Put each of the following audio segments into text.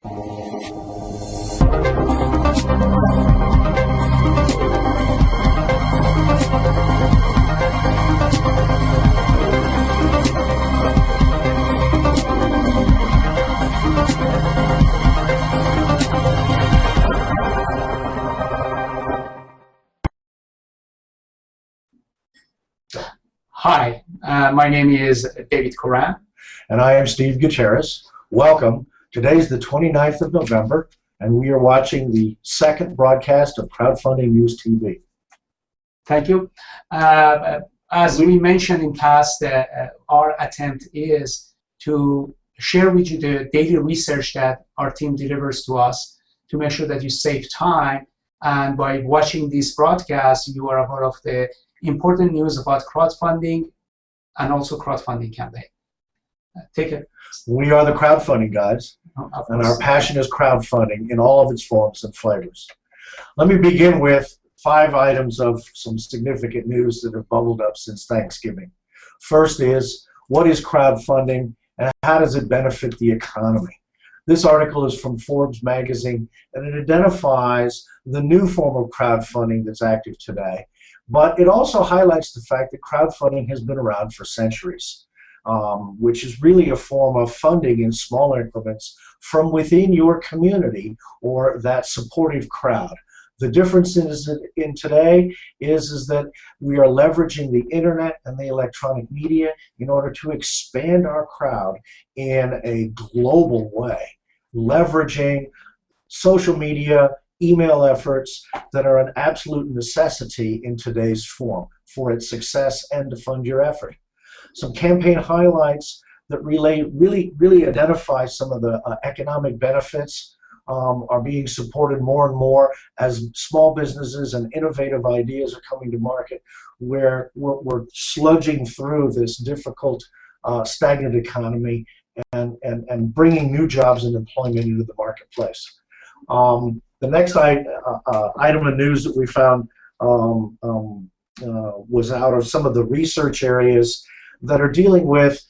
Hi, my name is David Coran. And I am Steve Gutierrez. Welcome. Today's the 29th of November, and we are watching the second broadcast of Crowdfunding News TV. Thank you. As we mentioned in past, our attempt is to share with you the daily research that our team delivers to us to make sure that you save time. And by watching this broadcast, you are aware of the important news about crowdfunding and also crowdfunding campaign. Take it. We are the crowdfunding guys, and our passion is crowdfunding in all of its forms and flavors. Let me begin with 5 items of some significant news that have bubbled up since Thanksgiving. First is, what is crowdfunding and how does it benefit the economy? This article is from Forbes Magazine, and it identifies the new form of crowdfunding that's active today. But it also highlights the fact that crowdfunding has been around for centuries, which is really a form of funding in small increments from within your community or that supportive crowd. The difference in today is that we are leveraging the internet and the electronic media in order to expand our crowd in a global way, leveraging social media, email efforts that are an absolute necessity in today's form for its success and to fund your effort. Some campaign highlights that really identify some of the economic benefits are being supported more and more as small businesses and innovative ideas are coming to market, where we're sludging through this difficult, stagnant economy and bringing new jobs and employment into the marketplace. The next item of news that we found was out of some of the research areas that are dealing with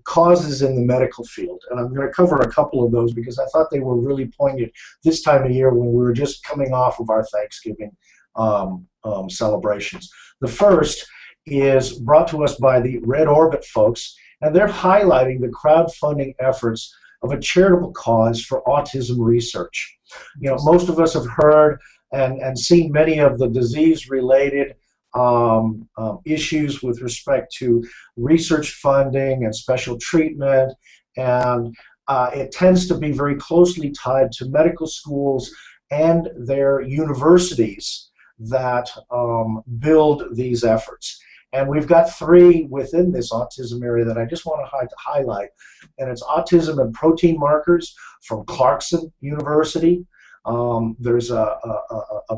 causes in the medical field. And I'm going to cover a couple of those because I thought they were really poignant this time of year when we were just coming off of our Thanksgiving celebrations. The first is brought to us by the Red Orbit folks, and they're highlighting the crowdfunding efforts of a charitable cause for autism research. You know, most of us have heard and seen many of the disease-related issues with respect to research funding and special treatment, and it tends to be very closely tied to medical schools and their universities that build these efforts. And we've got 3 within this autism area that I just want to highlight, and it's autism and protein markers from Clarkson University. There's a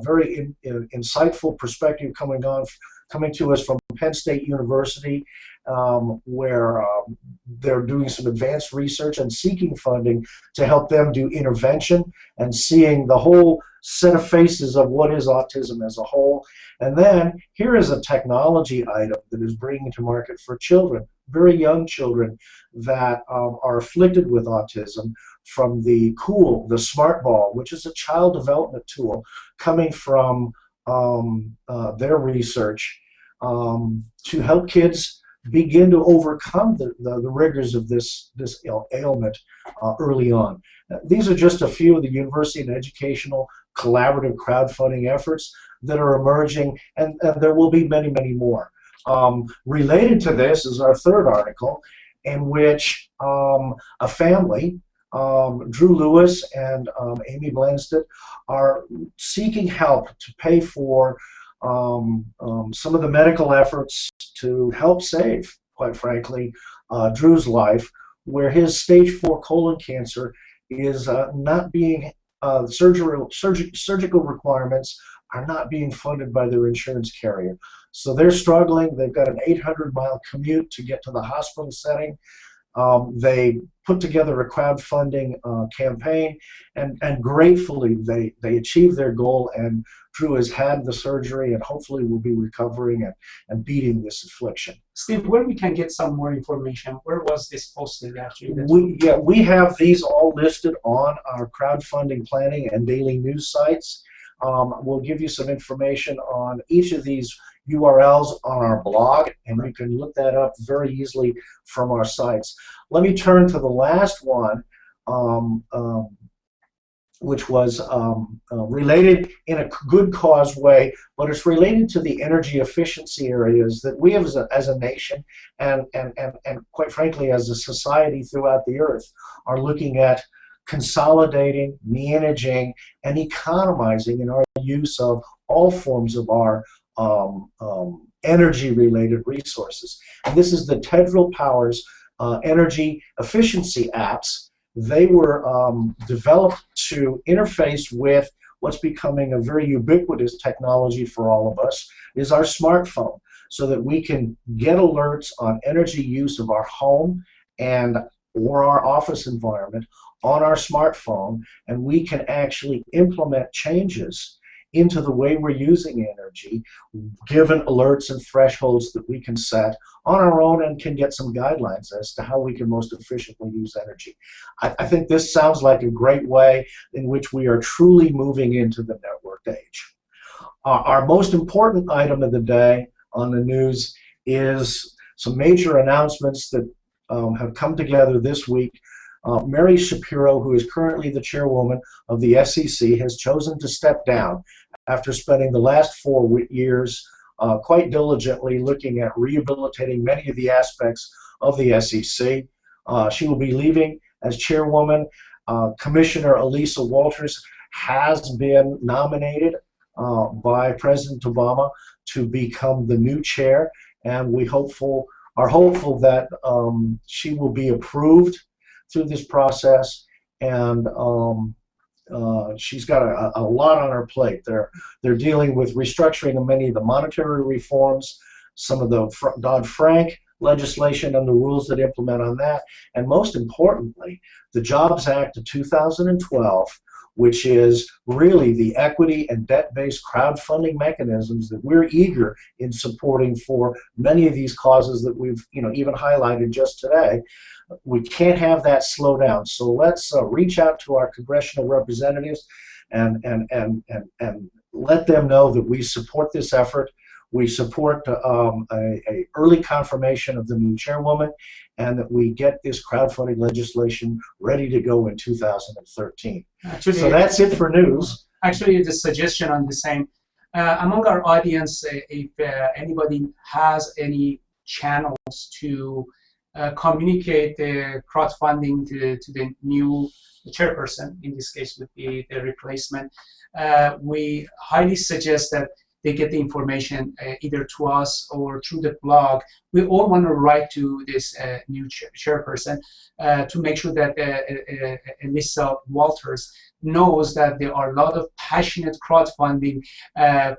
very insightful perspective coming to us from Penn State University, where they're doing some advanced research and seeking funding to help them do intervention and seeing the whole set of faces of what is autism as a whole. And then here is a technology item that is bringing to market for children, very young children that are afflicted with autism, from the KOULE the Smart Ball, which is a child development tool coming from their research to help kids begin to overcome the rigors of this ailment early on. These are just a few of the university and educational collaborative crowdfunding efforts that are emerging, and there will be many, many more. Related to this is our third article, in which a family, Drew Lewis and Amy Blanstead, are seeking help to pay for some of the medical efforts to help save, quite frankly, Drew's life, where his stage 4 colon cancer is not being, surgical requirements are not being funded by their insurance carrier. So they're struggling. They've got an 800-mile commute to get to the hospital setting. They put together a crowdfunding campaign, and gratefully they achieved their goal, and Drew has had the surgery and hopefully will be recovering and beating this affliction. Steve, where we can get some more information? Where was this posted actually? We have these all listed on our crowdfunding planning and daily news sites. We'll give you some information on each of these URLs on our blog, and you can look that up very easily from our sites. Let me turn to the last one, which was related in a good cause way, but it's related to the energy efficiency areas that we have as a nation and quite frankly as a society throughout the earth are looking at consolidating, managing, and economizing in our use of all forms of our energy-related resources. And this is the Tedral Powers energy efficiency apps. They were developed to interface with what's becoming a very ubiquitous technology for all of us, is our smartphone, so that we can get alerts on energy use of our home or our office environment on our smartphone, and we can actually implement changes into the way we're using energy, given alerts and thresholds that we can set on our own, and can get some guidelines as to how we can most efficiently use energy. I think this sounds like a great way in which we are truly moving into the networked age. Our most important item of the day on the news is some major announcements that have come together this week. Mary Shapiro, who is currently the chairwoman of the SEC, has chosen to step down after spending the last 4 years quite diligently looking at rehabilitating many of the aspects of the SEC. She will be leaving as chairwoman. Commissioner Elisa Walters has been nominated by President Obama to become the new chair, and we are hopeful that she will be approved through this process, and she's got a lot on her plate. They're dealing with restructuring of many of the monetary reforms, some of the Dodd-Frank legislation and the rules that implement on that, and most importantly, the Jobs Act of 2012, which is really the equity and debt-based crowdfunding mechanisms that we're eager in supporting for many of these causes that we've even highlighted just today. We can't have that slow down. So let's reach out to our congressional representatives and let them know that we support this effort. We support a early confirmation of the new chairwoman, and that we get this crowdfunding legislation ready to go in 2013. Actually, so that's it for news. Actually, the suggestion on the same, among our audience, if anybody has any channels to communicate the crowdfunding to the new chairperson, in this case would be the replacement, we highly suggest that they get the information either to us or through the blog. We all want to write to this new chairperson to make sure that Elisa Walters knows that there are a lot of passionate crowdfunding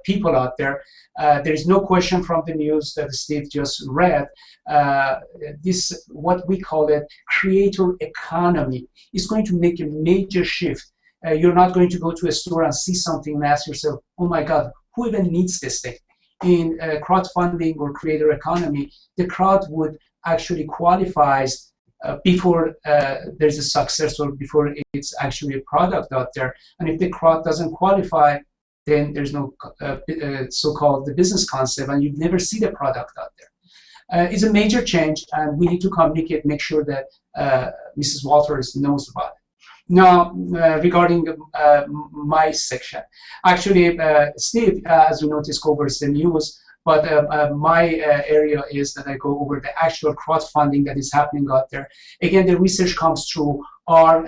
people out there. There is no question from the news that Steve just read. This, what we call it, creator economy, is going to make a major shift. You're not going to go to a store and see something and ask yourself, oh my God, who even needs this thing? In crowdfunding or creator economy, the crowd would actually qualifies before there's a success or before it's actually a product out there. And if the crowd doesn't qualify, then there's no so-called the business concept, and you'd never see the product out there. It's a major change, and we need to communicate, make sure that Mrs. Walters knows about it. Now, regarding my section, actually, Steve, as you notice, covers the news, but my area is that I go over the actual crowdfunding that is happening out there. Again, the research comes through our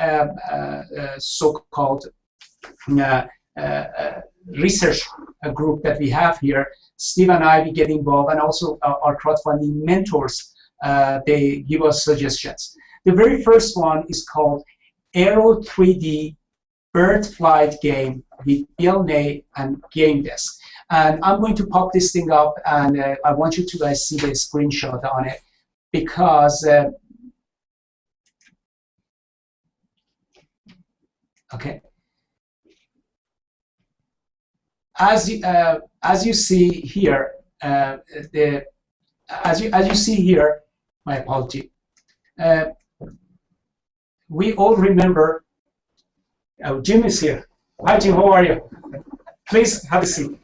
so-called research group that we have here. Steve and I, we get involved, and also our crowdfunding mentors, they give us suggestions. The very first one is called Aero 3D Bird Flight Game with Bill Ney and Game Desk. And I'm going to pop this thing up, and I want you to guys see the screenshot on it, because Okay. As you see here, as you see here, my apology. We all remember. Oh, Jim is here. Hi, Jim. How are you? Please have a seat.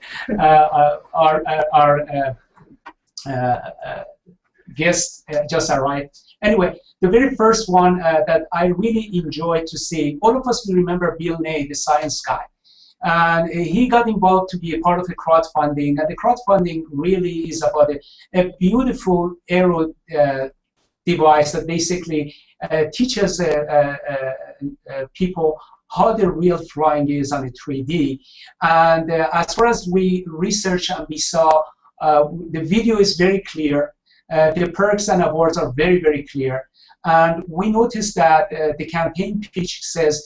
Our guest just arrived. Anyway, the very first one that I really enjoyed to see, all of us will remember Bill Nye, the science guy. And he got involved to be a part of the crowdfunding. And the crowdfunding really is about a beautiful aero device that basically teaches people how the real flying is on a 3D. And as far as we researched and we saw, the video is very clear. The perks and awards are very, very clear. And we noticed that the campaign pitch says,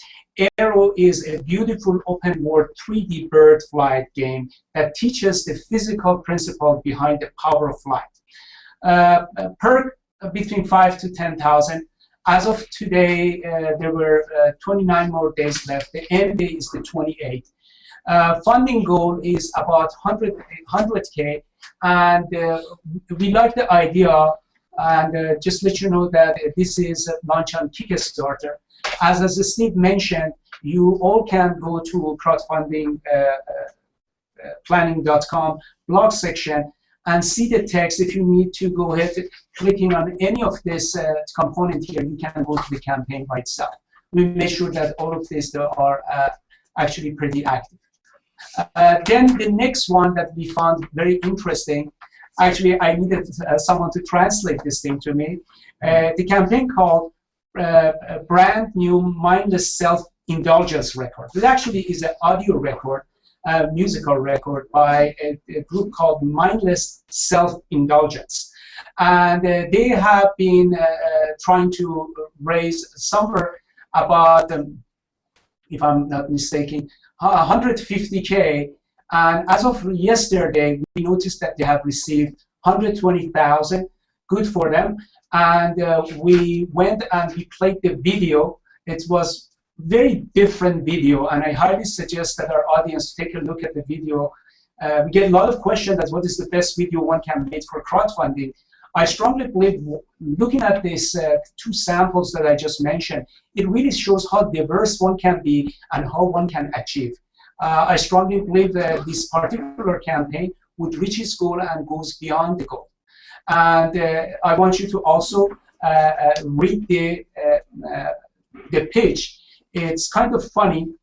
Aero is a beautiful open world 3D bird flight game that teaches the physical principle behind the power of flight. Perk between 5 to 10,000. As of today, there were 29 more days left. The end date is the 28th. Funding goal is about 100K, and we like the idea. And just let you know that this is launched on Kickstarter. As Steve mentioned, you all can go to crowdfunding planning.com blog section and see the text. If you need to go ahead clicking on any of this component here, you can go to the campaign by itself. We make sure that all of these are actually pretty active. Then the next one that we found very interesting, actually I needed someone to translate this thing to me. The campaign called Brand New Mindless Self-Indulgence Record. It actually is an audio record, musical record by a group called Mindless Self-Indulgence. And they have been trying to raise somewhere about, if I'm not mistaken, 150K. And as of yesterday, we noticed that they have received 120,000. Good for them. And we went and we played the video. It was very different video, and I highly suggest that our audience take a look at the video. We get a lot of questions as what is the best video one can make for crowdfunding. I strongly believe, looking at these two samples that I just mentioned, it really shows how diverse one can be and how one can achieve. I strongly believe that this particular campaign would reach its goal and goes beyond the goal. And I want you to also read the pitch. It's kind of funny,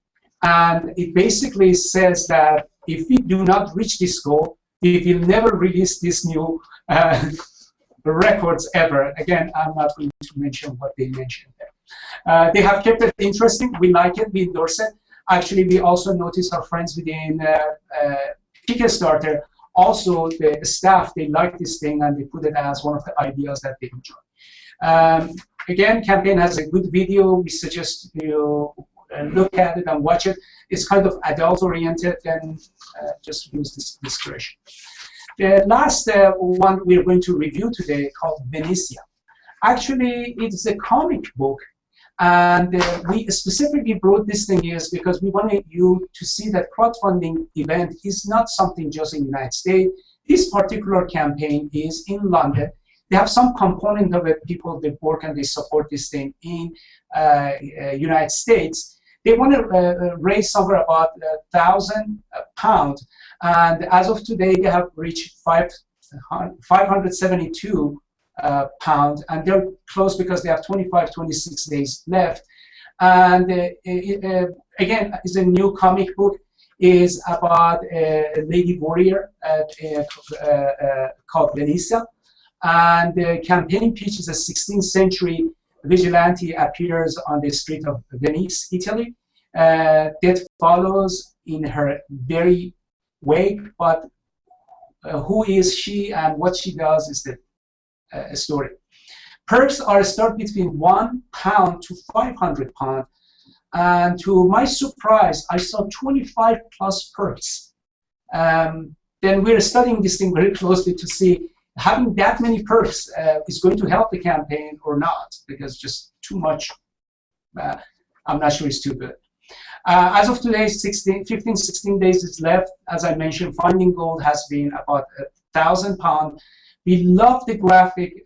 and it basically says that if we do not reach this goal, we will never release this new records ever. Again, I'm not going to mention what they mentioned there. They have kept it interesting. We like it. We endorse it. Actually, we also notice our friends within Kickstarter, also the staff, they like this thing and they put it as one of the ideas that they enjoy. Again, campaign has a good video. We suggest you look at it and watch it. It's kind of adult-oriented, and just use this discretion. The last one we're going to review today called Venetia. Actually, it's a comic book, and we specifically brought this thing is because we wanted you to see that crowdfunding event is not something just in the United States. This particular campaign is in London. They have some component of it, people that work and they support this thing in United States. They want to raise somewhere about £1,000, and as of today, they have reached 572 pounds, and they're close because they have 26 days left. And again, it's a new comic book. Is about a lady warrior called Venetia. And the campaign pitch is a 16th century vigilante appears on the street of Venice, Italy. That follows in her very wake, but who is she and what she does is the story. Perks are start between £1 to £500, and to my surprise, I saw 25 plus perks. Then we're studying this thing very closely to see having that many perks is going to help the campaign or not, because just too much, I'm not sure it's too good. As of today, 15-16 days is left. As I mentioned, finding gold has been about £1,000. We love the graphic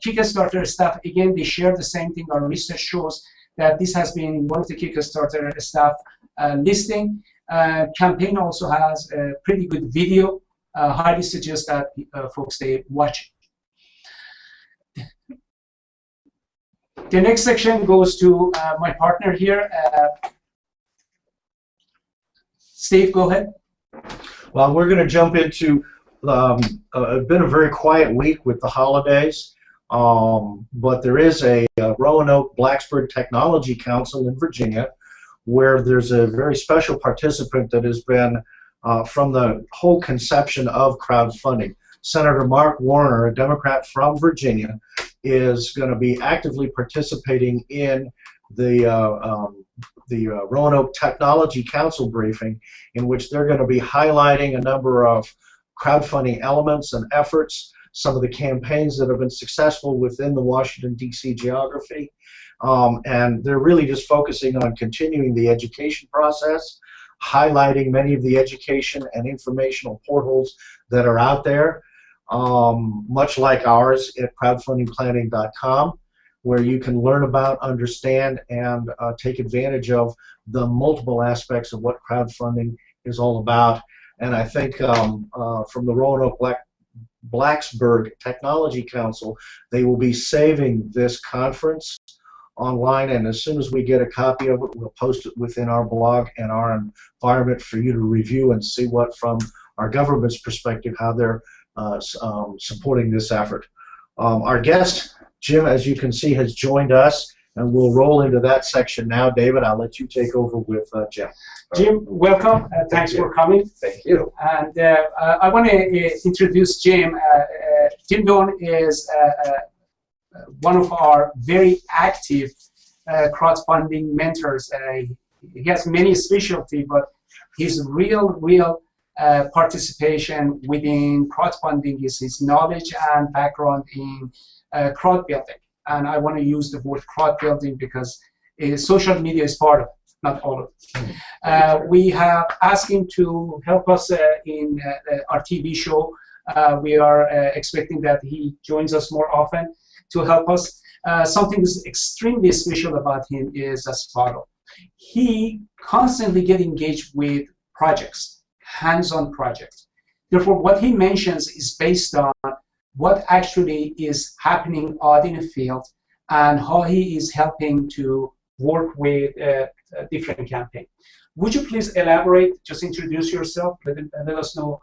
Kickstarter stuff. Again, they share the same thing. Our research shows that this has been one of the Kickstarter staff listing. Campaign also has a pretty good video. Highly suggest that folks they watch it. The next section goes to my partner here. Steve, go ahead. Well, we're going to jump into it's been a very quiet week with the holidays, but there is a Roanoke Blacksburg Technology Council in Virginia where there's a very special participant that has been from the whole conception of crowdfunding. Senator Mark Warner, a Democrat from Virginia, is going to be actively participating in the Roanoke Technology Council briefing, in which they're going to be highlighting a number of crowdfunding elements and efforts, some of the campaigns that have been successful within the Washington, D.C. geography, and they're really just focusing on continuing the education process, highlighting many of the education and informational portals that are out there, much like ours at crowdfundingplanning.com, where you can learn about, understand, and take advantage of the multiple aspects of what crowdfunding is all about. And I think from the Roanoke Blacksburg Technology Council, they will be saving this conference online, and as soon as we get a copy of it, we'll post it within our blog and our environment for you to review and see what, from our government's perspective, how they're supporting this effort. Our guest, Jim, as you can see, has joined us, and we'll roll into that section now. David, I'll let you take over with Jim. Jim, welcome. Thanks for coming. Thank you. And I want to introduce Jim. Jim Doan is one of our very active crowdfunding mentors. He has many specialty, but his real participation within crowdfunding is his knowledge and background in crowd building. And I want to use the word crowd building because social media is part of it, not all of it. We have asked him to help us in our TV show. We are expecting that he joins us more often to help us. Something that's extremely special about him is as follows. He constantly gets engaged with projects, hands-on projects. Therefore, what he mentions is based on what actually is happening out in the field and how he is helping to work with different campaigns. Would you please elaborate, just introduce yourself, let us know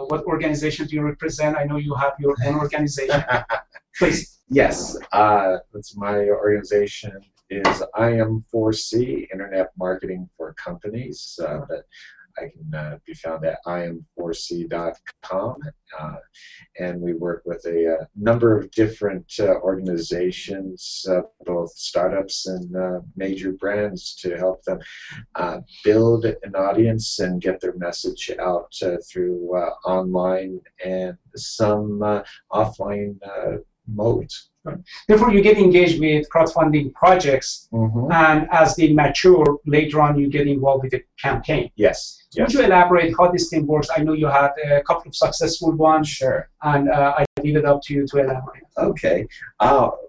what organization do you represent? I know you have your own organization. Please. Yes, that's my organization is IM4C, Internet Marketing for Companies. That I can be found at im4c.com, and we work with a number of different organizations, both startups and major brands, to help them build an audience and get their message out through online and some offline modes. Therefore, you get engaged with crowdfunding projects, and as they mature, later on you get involved with the campaign. Yes. Would you elaborate how this thing works? I know you had a couple of successful ones. Sure. And I leave it up to you to elaborate. Okay.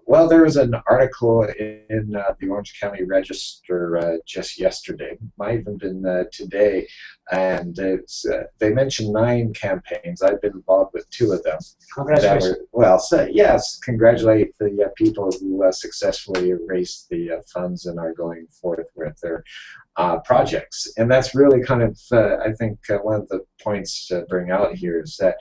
Well, there was an article in the Orange County Register just yesterday, might have been today, and it's, they mentioned 9 campaigns. I've been involved with 2 of them. Congratulations. Well, so, yes, congratulate the people who successfully raised the funds and are going forth with their projects. And that's really kind of, I think, one of the points to bring out here is that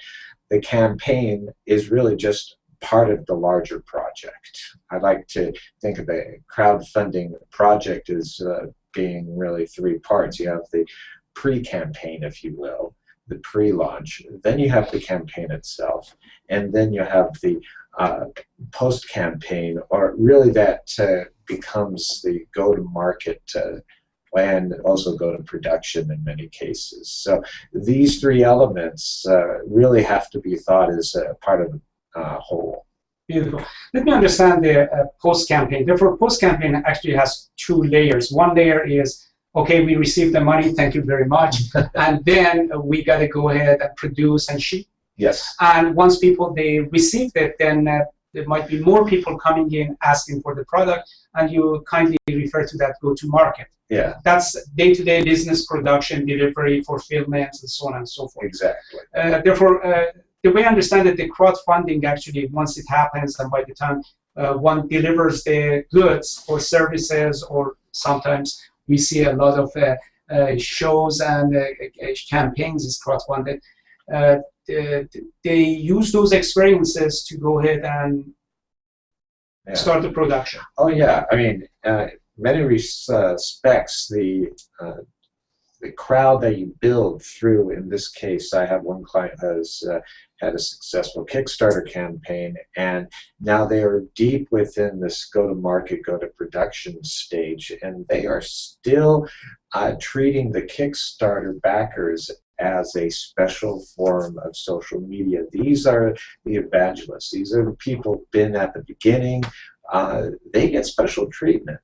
the campaign is really just part of the larger project. I like to think of a crowdfunding project as being really 3 parts. You have the pre-campaign, if you will, the pre-launch, then you have the campaign itself, and then you have the post-campaign, or really that becomes the go-to-market and also go to production in many cases. So these 3 elements really have to be thought as a part of the whole. Beautiful. Let me understand the post-campaign. Therefore, post-campaign actually has 2 layers. One layer is okay, we received the money, thank you very much, and then we got to go ahead and produce and ship. Yes. And once people they receive it, then there might be more people coming in asking for the product, and you kindly refer to that go-to-market. Yeah. That's day-to-day business, production, delivery, fulfillment, and so on and so forth. Exactly. Therefore, the way I understand it, the crowdfunding actually, once it happens, and by the time one delivers the goods or services, or sometimes we see a lot of shows and campaigns is crowdfunded. They use those experiences to go ahead and start the production. Oh yeah, I mean, many respects, the crowd that you build through, in this case, I have one client who has had a successful Kickstarter campaign, and now they are deep within this go-to-market, go-to-production stage, and they are still treating the Kickstarter backers as a special form of social media. These are the evangelists. These are the people who've been at the beginning. They get special treatment.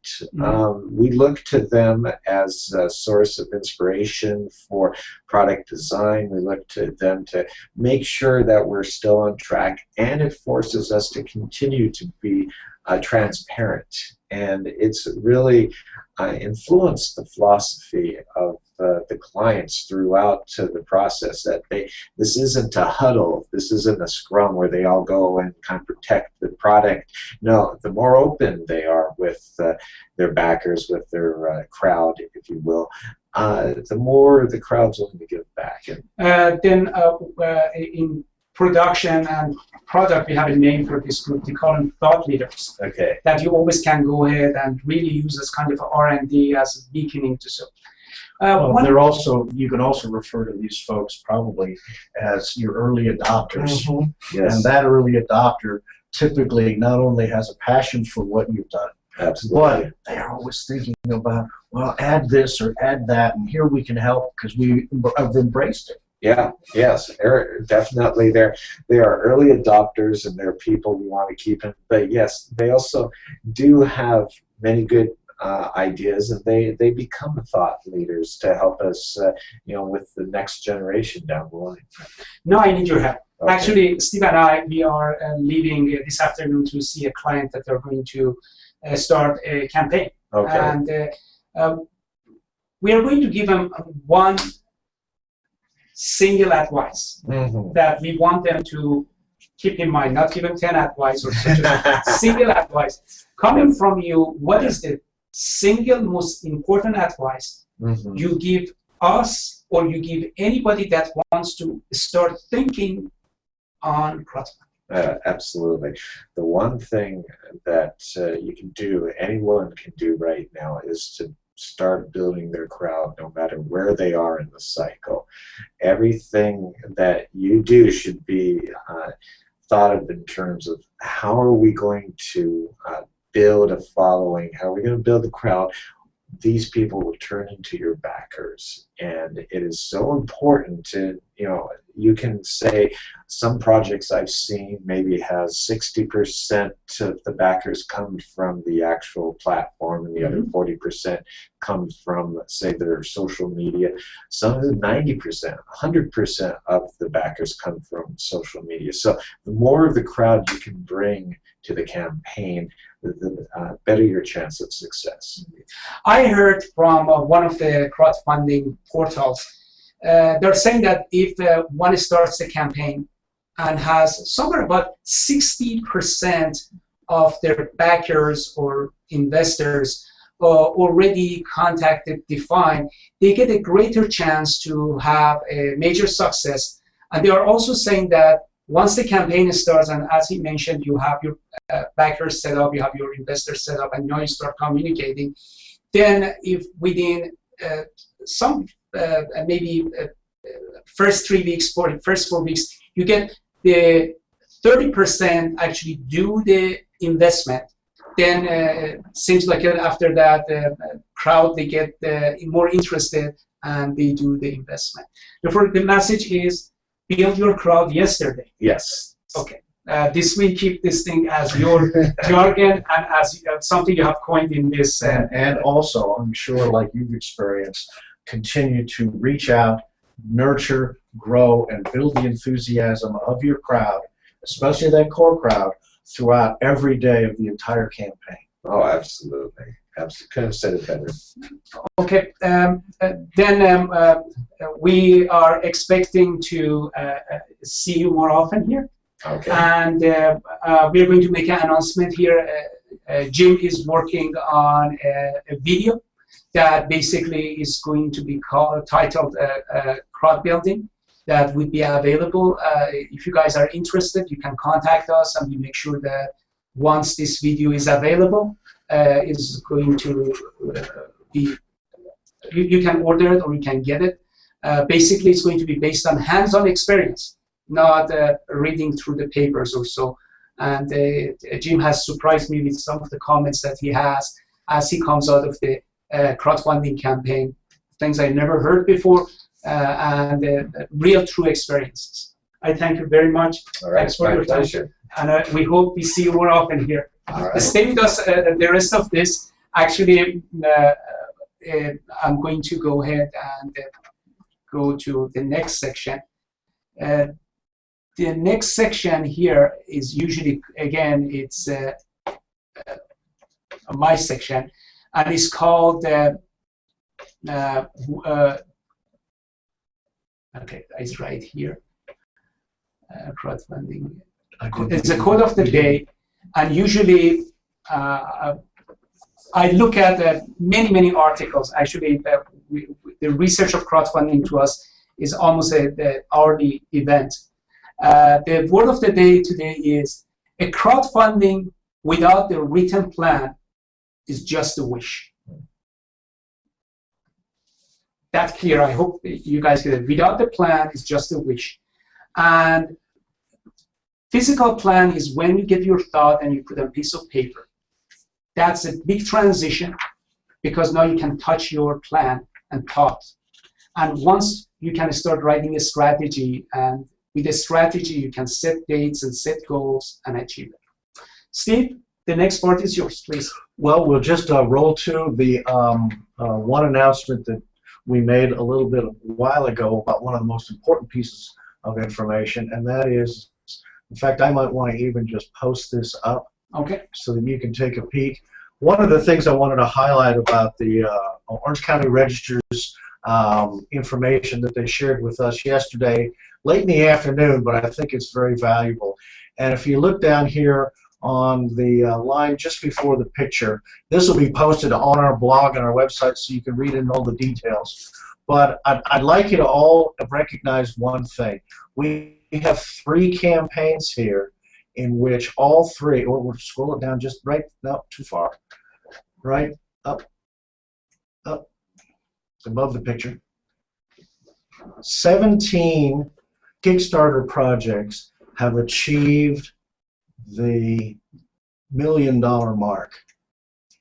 We look to them as a source of inspiration for product design. We look to them to make sure that we're still on track, and it forces us to continue to be transparent. And it's really influenced the philosophy of the clients throughout the process, that this isn't a huddle, this isn't a scrum where they all go and kind of protect the product. No, the more open they are with their backers, with their crowd, if you will, the more the crowd's willing to give back. Then in production and product, we have a name for this group. We call them thought leaders. Okay. That you always can go ahead and really use as kind of R&D as a beginning to so. Well, they're also, you can also refer to these folks probably as your early adopters. Yes. And that early adopter typically not only has a passion for what you've done, absolutely, but they're always thinking about, well, add this or add that, and here we can help because we have embraced it. Yeah, yes, definitely. They are early adopters, and they're people we want to keep in. But yes, they also do have many good ideas, and they become thought leaders to help us, with the next generation down the line. Now I need your help. Okay. Actually, Steve and I, we are leaving this afternoon to see a client that they're going to start a campaign. Okay. And we are going to give them one single advice that we want them to keep in mind, not give them 10 advice or such a single advice. Coming from you, what is the single most important advice you give us, or you give anybody that wants to start thinking on crowdfunding? Absolutely. The one thing that you can do, anyone can do right now, is to start building their crowd no matter where they are in the cycle. Everything that you do should be thought of in terms of how are we going to build a following, how are we going to build the crowd. These people will turn into your backers, and it is so important to, you can say some projects I've seen maybe has 60% of the backers come from the actual platform, and the other 40% come from, say, their social media. Some of the 90%, 100% of the backers come from social media. So the more of the crowd you can bring to the campaign, the better your chance of success. I heard from one of the crowdfunding portals, they're saying that if one starts a campaign and has somewhere about 60% of their backers or investors already contacted Define, they get a greater chance to have a major success. And they are also saying that once the campaign starts, and as he mentioned, you have your backers set up, you have your investors set up, and now you start communicating, then if within maybe first 3 weeks, first 4 weeks, you get the 30% actually do the investment, then seems like after that crowd, they get more interested and they do the investment. Therefore, the message is build your crowd yesterday. Yes. Okay. This we keep this thing as your jargon and as something you have coined in this. And also, I'm sure, like you've experienced, continue to reach out, nurture, grow, and build the enthusiasm of your crowd, especially that core crowd, throughout every day of the entire campaign. Oh, absolutely. Couldn't have said it better. Okay, then we are expecting to see you more often here. Okay. And we're going to make an announcement here. Jim is working on a video that basically is going to be titled Crowd Building, that would be available. If you guys are interested, you can contact us, and we make sure that once this video is available, is going to be, you can order it or you can get it. Basically, it's going to be based on hands-on experience, not reading through the papers or so. And Jim has surprised me with some of the comments that he has as he comes out of the crowdfunding campaign, things I never heard before, and real true experiences. I thank you very much. All right, thanks for your time. pleasure. And we hope we see you more often here. All right. Stay with us the rest of this. Actually, I'm going to go ahead and go to the next section. The next section here is usually, again, it's my section, and it's called okay, it's right here. Crowdfunding. It's a quote of the day, and usually I look at many articles. Actually, the research of crowdfunding to us is almost an hourly event. The word of the day today is: a crowdfunding without the written plan is just a wish. That's clear. I hope you guys get it. Without the plan is just a wish. And physical plan is when you get your thought and you put on a piece of paper. That's a big transition, because now you can touch your plan and thought. And once you can start writing a strategy, and with a strategy you can set dates and set goals and achieve it. Steve, the next part is yours, please. Well, we'll just roll to the one announcement that we made a little bit a while ago about one of the most important pieces of information, and that is, in fact, I might want to even just post this up, okay, so that you can take a peek. One of the things I wanted to highlight about the Orange County Register's information that they shared with us yesterday, late in the afternoon, but I think it's very valuable. And if you look down here on the line just before the picture, this will be posted on our blog and our website, so you can read in all the details. But I'd like you to all recognize one thing. We have 3 campaigns here in which all 3, or we'll scroll it down just right, no, too far, right, up, above the picture. 17 Kickstarter projects have achieved the $1 million mark.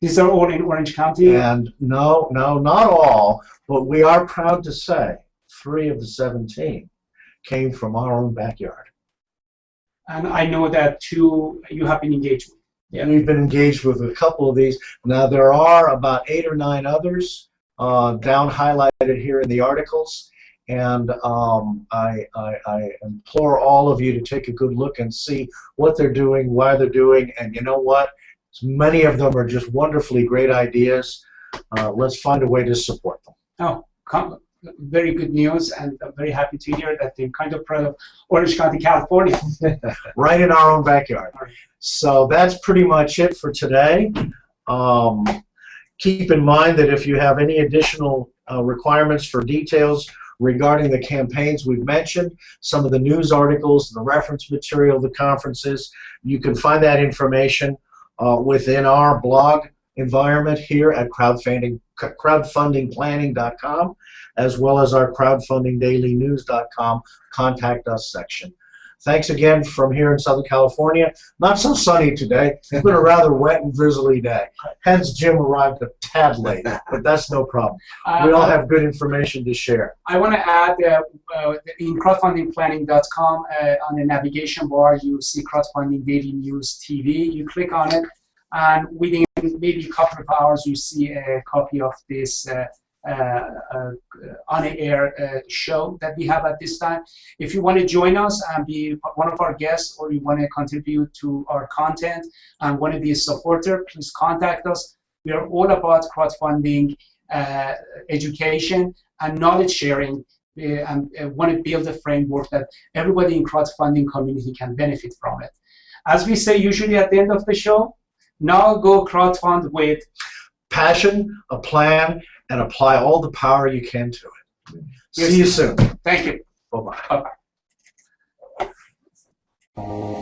These are all in Orange County? And no, not all, but we are proud to say 3 of the 17 came from our own backyard. And I know that 2 you have been engaged with. Yeah. We've been engaged with a couple of these. Now there are about 8 or 9 others down highlighted here in the articles, and I implore all of you to take a good look and see what they're doing, why they're doing, and you know what? Many of them are just wonderfully great ideas. Let's find a way to support them. Oh, very good news, and I'm very happy to hear that they're kind of proud of Orange County, California. Right in our own backyard. So that's pretty much it for today. Keep in mind that if you have any additional requirements for details regarding the campaigns we've mentioned, some of the news articles, the reference material, the conferences, you can find that within our blog environment here at crowdfundingplanning.com, as well as our crowdfundingdailynews.com contact us section. Thanks again from here in Southern California. Not so sunny today. It's been a rather wet and drizzly day. Hence, Jim arrived a tad late, but that's no problem. We all have good information to share. I want to add in crowdfundingplanning.com on the navigation bar, you see Crowdfunding Daily News TV. You click on it, and within maybe a couple of hours, you see a copy of this on-air show that we have at this time. If you want to join us and be one of our guests, or you want to contribute to our content and want to be a supporter, please contact us. We are all about crowdfunding education and knowledge sharing, and want to build a framework that everybody in crowdfunding community can benefit from it. As we say usually at the end of the show, now go crowdfund with passion, a plan, and apply all the power you can to it. See you soon. Thank you. Bye-bye. Bye-bye.